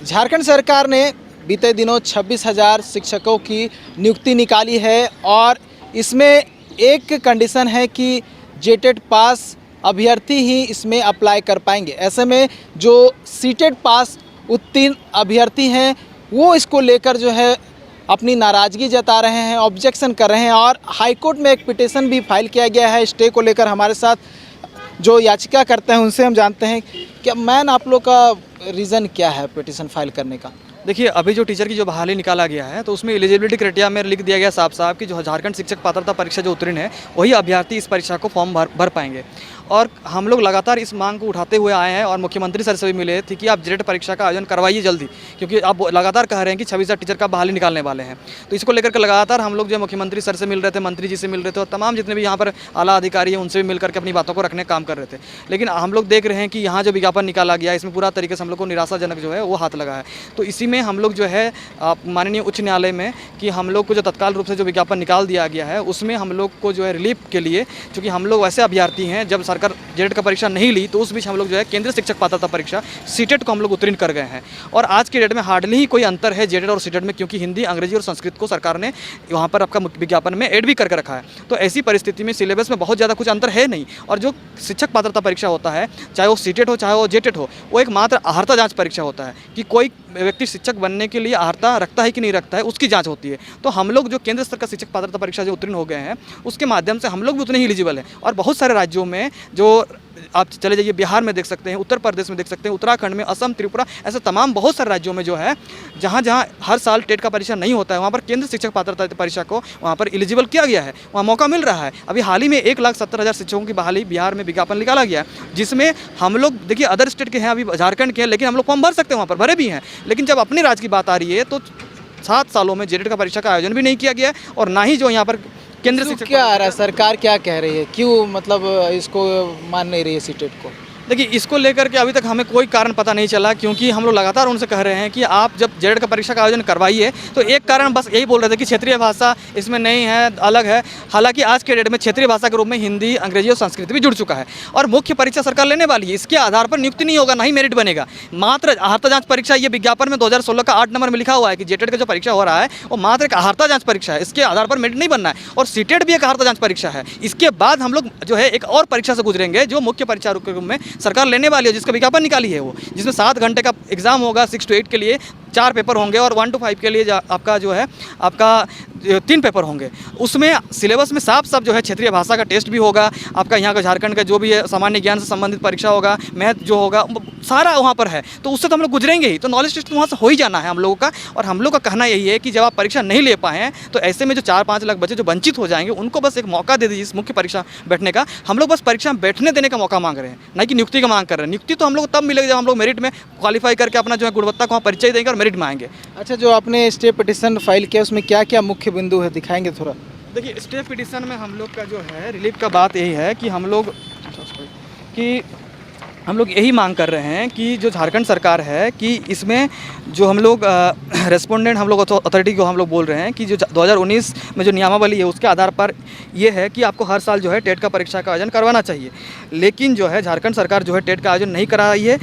झारखंड सरकार ने बीते दिनों 26,000 शिक्षकों की नियुक्ति निकाली है और इसमें एक कंडीशन है कि जेटेट पास अभ्यर्थी ही इसमें अप्लाई कर पाएंगे। ऐसे में जो सीटेट पास उत्तीर्ण अभ्यर्थी हैं वो इसको लेकर जो है अपनी नाराज़गी जता रहे हैं, ऑब्जेक्शन कर रहे हैं और हाईकोर्ट में एक पिटीशन भी फाइल किया गया है स्टे को लेकर। हमारे साथ जो याचिका करते हैं उनसे हम जानते हैं कि मैन आप लोग का रीज़न क्या है पिटीशन फाइल करने का। देखिए, अभी जो टीचर की जो बहाली निकाला गया है तो उसमें एलिजिबिलिटी क्राइटेरिया में लिख दिया गया साफ साफ कि जो झारखंड शिक्षक पात्रता परीक्षा जो उत्तीर्ण है वही अभ्यर्थी इस परीक्षा को फॉर्म भर पाएंगे। और हम लोग लगातार इस मांग को उठाते हुए आए हैं और मुख्यमंत्री सर से भी मिले थे कि आप जेटेट परीक्षा का आयोजन करवाइए जल्दी, क्योंकि आप लगातार कह रहे हैं कि 26,000 टीचर का बहाली निकालने वाले हैं। तो इसको लेकर के लगातार हम लोग जो मुख्यमंत्री सर से मिल रहे थे, मंत्री जी से मिल रहे थे और तमाम जितने भी यहाँ पर आला अधिकारी हैं उनसे भी मिल करके अपनी बातों को रखने का काम कर रहे थे। लेकिन हम लोग देख रहे हैं कि यहाँ जो विज्ञापन निकाला गया इसमें पूरा तरीके से हम लोग को निराशाजनक जो है वो हाथ लगा है। तो इसी में हम लोग जो है माननीय उच्च न्यायालय में कि हम लोग को जो तत्काल रूप से जो विज्ञापन निकाल दिया गया है उसमें हम लोग को जो है रिलीफ के लिए, क्योंकि हम लोग वैसे अभ्यर्थी हैं जब सरकार जेटेट का परीक्षा नहीं ली तो उस बीच हम लोग जो है केंद्रीय शिक्षक पात्रता परीक्षा सीटेट को हम लोग उत्तीर्ण कर गए हैं। और आज के डेट में हार्डली ही कोई अंतर है जेटेट और सीटेट में, क्योंकि हिंदी, अंग्रेजी और संस्कृत को सरकार ने वहाँ पर आपका विज्ञापन में ऐड भी करके रखा है। तो ऐसी परिस्थिति में सिलेबस में बहुत ज़्यादा कुछ अंतर है नहीं। और जो शिक्षक पात्रता परीक्षा होता है, चाहे वो सीटेट हो चाहे वो जेटेट हो, वो एक मात्र अहर्ता जाँच परीक्षा होता है कि कोई व्यक्ति शिक्षक बनने के लिए अहर्ता रखता है कि नहीं रखता है, उसकी जांच होती है। तो हम लोग जो केंद्र स्तर का शिक्षक पात्रता परीक्षा जो उत्तीर्ण हो गए हैं उसके माध्यम से हम लोग भी उतने ही एलिजिबल हैं। और बहुत सारे राज्यों में जो आप चले जाइए, बिहार में देख सकते हैं, उत्तर प्रदेश में देख सकते हैं, उत्तराखंड में, असम, त्रिपुरा, ऐसे तमाम बहुत सारे राज्यों में जो है जहाँ जहाँ हर साल टेट का परीक्षा नहीं होता है वहाँ पर केंद्र शिक्षक पात्रता परीक्षा को वहाँ पर एलिजिबल किया गया है, वहाँ मौका मिल रहा है। अभी हाल ही में 1,70,000 शिक्षकों की बहाली बिहार में विज्ञापन निकाला गया है, जिसमें हम लोग देखिए अदर स्टेट के हैं, अभी झारखंड के हैं, लेकिन हम लोग फॉर्म भर सकते हैं, वहाँ पर भरे भी हैं। लेकिन जब अपने राज्य की बात आ रही है तो 7 सालों में जेटेट का परीक्षा का आयोजन भी नहीं किया गया है और ना ही जो यहाँ पर केंद्र शिक्षक क्या आ रहा है, सरकार क्या कह रही है, क्यों मतलब इसको मान नहीं रही है सीटेट को? देखिए, इसको लेकर के अभी तक हमें कोई कारण पता नहीं चला, क्योंकि हम लोग लगातार उनसे कह रहे हैं कि आप जब जेटेट का परीक्षा का आयोजन करवाइए तो एक कारण बस यही बोल रहे थे कि क्षेत्रीय भाषा इसमें नहीं है, अलग है। हालांकि आज के डेट में क्षेत्रीय भाषा के रूप में हिंदी, अंग्रेजी और संस्कृत भी जुड़ चुका है और मुख्य परीक्षा सरकार लेने वाली है। इसके आधार पर नियुक्ति नहीं होगा, ना ही मेरिट बनेगा, मात्र अहर्ता जाँच परीक्षा। ये विज्ञापन में 2016 का 8 नंबर में लिखा हुआ है कि जेटेट का जो परीक्षा हो रहा है वो मात्र एक अहर्ता जाँच परीक्षा है, इसके आधार पर मेरिट नहीं बनना है। और सीटेट भी एक अहर्ता जाँच परीक्षा है। इसके बाद हम लोग जो है एक और परीक्षा से गुजरेंगे जो मुख्य परीक्षा के रूप में सरकार लेने वाली है, जिसका विज्ञापन निकाली है वो, जिसमें 7 घंटे का एग्जाम होगा, 6 to 8 के लिए 4 पेपर होंगे और 1 to 5 के लिए आपका जो है आपका 3 पेपर होंगे। उसमें सिलेबस में साफ साफ जो है क्षेत्रीय भाषा का टेस्ट भी होगा, आपका यहाँ का झारखंड का जो भी है सामान्य ज्ञान से संबंधित परीक्षा होगा, मैथ जो होगा सारा वहाँ पर है। तो उससे तो हम लोग गुजरेंगे ही, तो नॉलेज टेस्ट वहाँ से हो ही जाना है हम लोगों का। और हम लोग का कहना यही है कि जब आप परीक्षा नहीं ले पाए हैं तो ऐसे में जो 4-5 लाख बच्चे जो वंचित हो जाएंगे उनको बस एक मौका दे दीजिए इस मुख्य परीक्षा बैठने का। हम लोग बस परीक्षा में बैठने देने का मौका मांग रहे हैं, ना कि नियुक्ति का मांग कर रहे हैं। नियुक्ति तो हम लोग तब मिलेगी जब हम लोग मेरिट में क्वालिफाई करके अपना जो है गुणवत्ता को वहाँ परिचय देंगे और मेरिट में आएंगे। अच्छा, जो आपने स्टे पिटीशन फाइल किया उसमें क्या क्या मुख्य बिंदु है, दिखाएंगे थोड़ा? देखिए, स्टे पिटीशन में हम लोग का जो है रिलीफ का बात यही है कि हम लोग यही मांग कर रहे हैं कि जो झारखंड सरकार है कि इसमें जो हम लोग रेस्पोंडेंट हम लोग अथॉरिटी को हम लोग बोल रहे हैं कि जो 2019 में जो नियमावली है उसके आधार पर ये है कि आपको हर साल जो है टेट का परीक्षा का आयोजन करवाना चाहिए। लेकिन जो है झारखंड सरकार जो है टेट का आयोजन नहीं करा रही है।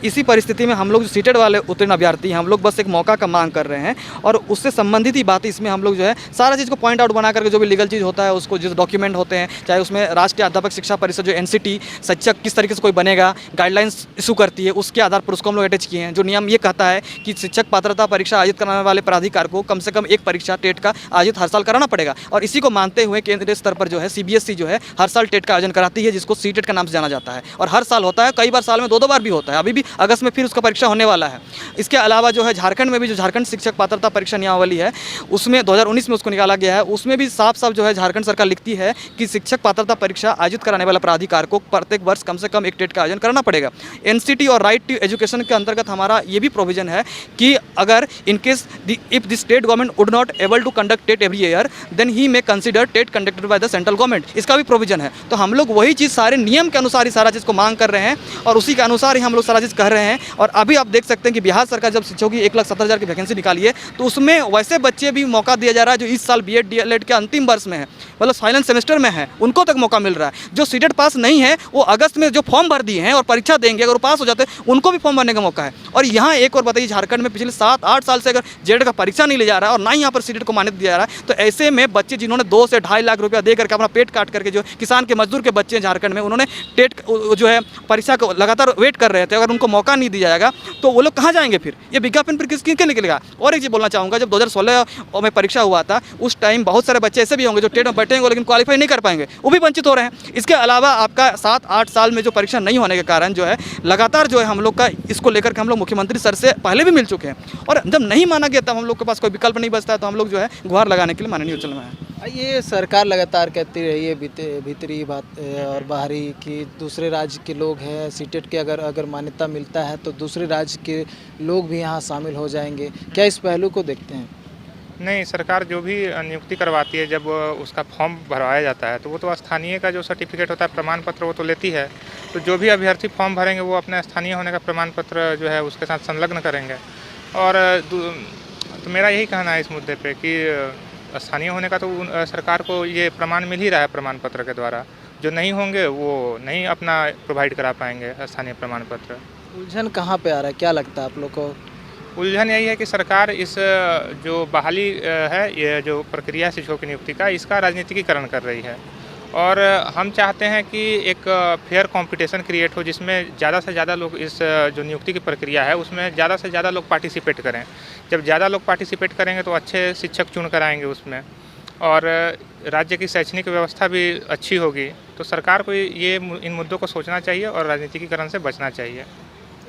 इसी परिस्थिति में हम लोग जो सीटेट वाले उत्तीर्ण अभ्यर्थी हम लोग बस एक मौका का मांग कर रहे हैं और उससे संबंधित ही बात इसमें हम लोग जो है सारा चीज़ को पॉइंट आउट बना करके जो भी लीगल चीज़ होता है उसको जो डॉक्यूमेंट होते हैं, चाहे उसमें राष्ट्रीय अध्यापक शिक्षा परिषद जो NCT शिक्षक किस तरीके से कोई बनेगा गाइडलाइंस इशू करती है, उसके आधार पर उसको हम लोग अटैच किए हैं। जो नियम ये कहता है कि शिक्षक पात्रता परीक्षा आयोजित कराने वाले प्राधिकार को कम से कम एक परीक्षा टेट का आयोजित हर साल कराना पड़ेगा। और इसी को मानते हुए केंद्रीय स्तर पर जो है CBSE जो है हर साल टेट का आयोजन कराती है, जिसको सीटेट का नाम से जाना जाता है। और हर साल होता है, कई बार साल में 2-2 बार भी होता है। अभी भी अगस्त में फिर उसका परीक्षा होने वाला है। इसके अलावा जो है झारखंड में भी जो झारखंड शिक्षक पात्रता परीक्षा नियमावली है उसमें 2019 में उसको निकाला गया है। उसमें भी साफ साफ जो है झारखंड सरकार लिखती है कि शिक्षक पात्रता परीक्षा आयोजित कराने वाला प्राधिकार को प्रत्येक वर्ष कम से कम एक टेट का आयोजन कराना पड़ेगा। NCT और राइट टू एजुकेशन के अंतर्गत हमारा ये भी प्रोविजन है कि अगर in case if the state government would not able to conduct TET every year then he may consider TET conducted by the central government, इसका भी प्रोविजन है। तो हम लोग वही चीज़ सारे नियम के अनुसार ही सारा चीज़ को मांग कर रहे हैं और उसी के अनुसार ही हम लोग सारा चीज़ कह रहे हैं। और अभी आप देख सकते हैं कि बिहार सरकार जब शिक्षकों की 1,70,000 की वैकेंसी निकाली है तो उसमें वैसे बच्चे भी मौका दिया जा रहा है जो इस साल BEd DLEd के अंतिम वर्ष में है, मतलब फाइनल सेमेस्टर में है, उनको तक मौका मिल रहा है। जो सीटेट पास नहीं है वो अगस्त में जो फॉर्म भर दिए हैं और परीक्षा देंगे, अगर वो पास हो जाते हैं उनको भी फॉर्म भरने का मौका है। और यहाँ एक और बताइए, झारखंड में पिछले 7-8 साल से अगर जेड का परीक्षा नहीं ले जा रहा है और ना ही यहाँ पर सीटेट को मान्यता दिया जा रहा है, तो ऐसे में बच्चे जिन्होंने 2 से 2.5 लाख रुपया दे करके अपना पेट काट करके, जो किसान के मजदूर के बच्चे हैं झारखंड में, उन्होंने टेट जो है परीक्षा को लगातार वेट कर रहे थे, अगर उनको मौका नहीं दिया जाएगा तो वो लोग कहाँ जाएंगे फिर? ये विज्ञापन पर किसके निकलेगा? और एक चीज़ बोलना चाहूँगा, जब 2016 में परीक्षा हुआ था उस टाइम बहुत सारे बच्चे ऐसे भी होंगे जो टेट में बैठेंगे लेकिन क्वालिफाई नहीं कर पाएंगे, वो भी वंचित हो रहे हैं। इसके अलावा आपका 7-8 साल में जो परीक्षा नहीं होने के कारण जो है लगातार जो है हम लोग का इसको लेकर के हम लोग मुख्यमंत्री सर से पहले भी मिल चुके हैं, और जब नहीं माना गया तब हम लोग के पास कोई विकल्प नहीं बचता है, तो हम लोग जो है गुहार लगाने के लिए माननीय उच्च न्यायालय में आए। ये सरकार लगातार कहती रही है भीतरी बात और बाहरी कि दूसरे राज्य के लोग हैं, सीटेट के अगर मान्यता मिलता है तो दूसरे राज्य के लोग भी यहाँ शामिल हो जाएंगे, क्या इस पहलू को देखते हैं? नहीं, सरकार जो भी नियुक्ति करवाती है, जब उसका फॉर्म भरवाया जाता है तो वो तो स्थानीय का जो सर्टिफिकेट होता है, प्रमाण पत्र, वो तो लेती है। तो जो भी अभ्यर्थी फॉर्म भरेंगे वो अपने स्थानीय होने का प्रमाण पत्र जो है उसके साथ संलग्न करेंगे। और तो मेरा यही कहना है इस मुद्दे पे कि स्थानीय होने का तो सरकार को ये प्रमाण मिल ही रहा है प्रमाण पत्र के द्वारा। जो नहीं होंगे वो नहीं अपना प्रोवाइड करा पाएंगे स्थानीय प्रमाण पत्र। उलझन कहाँ पे आ रहा है, क्या लगता है आप लोग को? उलझन यही है कि सरकार इस जो बहाली है, ये जो प्रक्रिया शिक्षकों की नियुक्ति का, इसका राजनीतिकीकरण कर रही है। और हम चाहते हैं कि एक फेयर कंपटीशन क्रिएट हो, जिसमें ज़्यादा से ज़्यादा लोग इस जो नियुक्ति की प्रक्रिया है उसमें ज़्यादा से ज़्यादा लोग पार्टिसिपेट करें। जब ज़्यादा लोग पार्टिसिपेट करेंगे तो अच्छे शिक्षक चुन कर आएंगे उसमें, और राज्य की शैक्षणिक व्यवस्था भी अच्छी होगी। तो सरकार को ये इन मुद्दों को सोचना चाहिए और राजनीतिकीकरण से बचना चाहिए।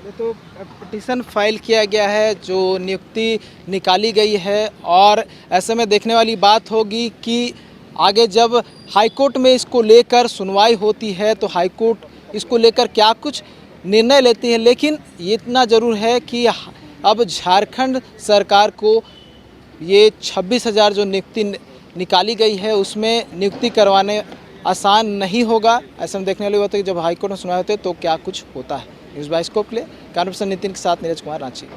तो पिटीशन फाइल किया गया है, जो नियुक्ति निकाली गई है, और ऐसे में देखने वाली बात होगी कि आगे जब हाईकोर्ट में इसको लेकर सुनवाई होती है तो हाईकोर्ट इसको लेकर क्या कुछ निर्णय लेती है। लेकिन ये इतना ज़रूर है कि अब झारखंड सरकार को ये 26,000 जो नियुक्ति निकाली गई है उसमें नियुक्ति करवाने आसान नहीं होगा। ऐसे में देखने वाली बात है कि जब हाईकोर्ट में सुनवाई होती है तो क्या कुछ होता है। न्यूज़ बाइस्कोप के लिए कैमरा पर्सन नितिन के साथ नीरज कुमार, रांची।